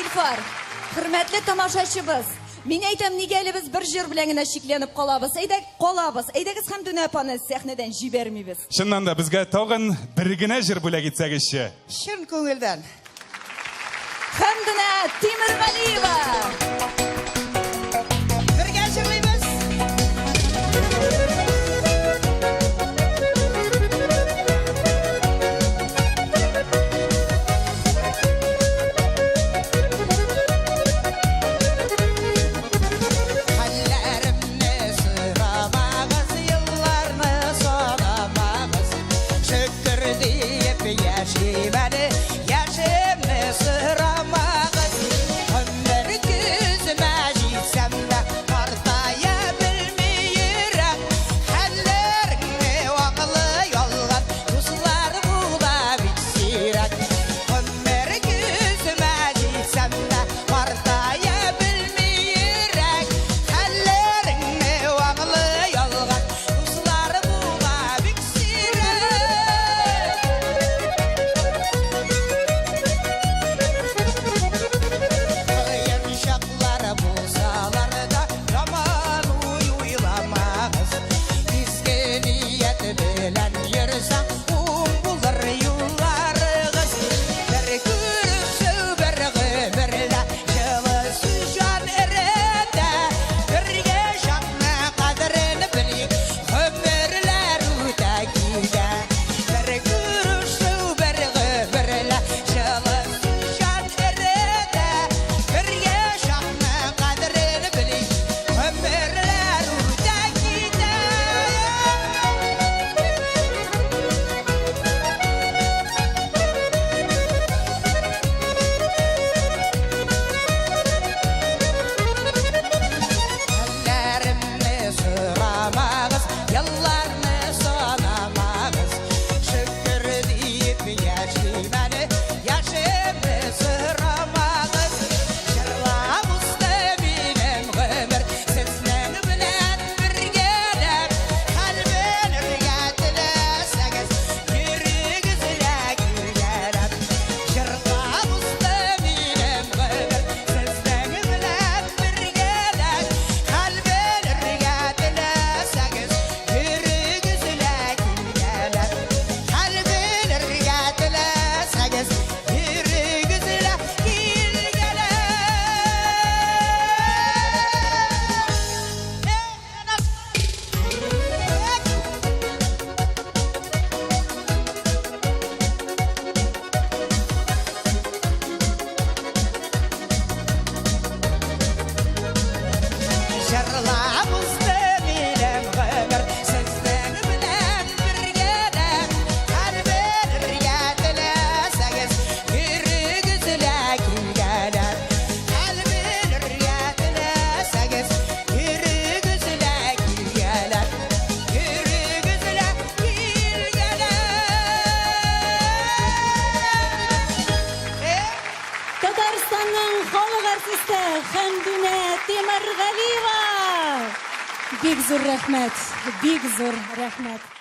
Zulfar, hürmetli tamaşaçыбыз. Мен айтам, неге әлі біз бір жер білен генә шикленіп қалабыз. Әйдәгіз Хәмдүнә апаны сәхнедән жибермибез. Шыннан да безгә тагын бер генә җыр бүләк итсәгезче. Шын күңелдән. Хәмдүнә Тимергалиева. Бергә җырлыйбыз. Хәмдүнә Тимергалиева. Бик зур рәхмәт.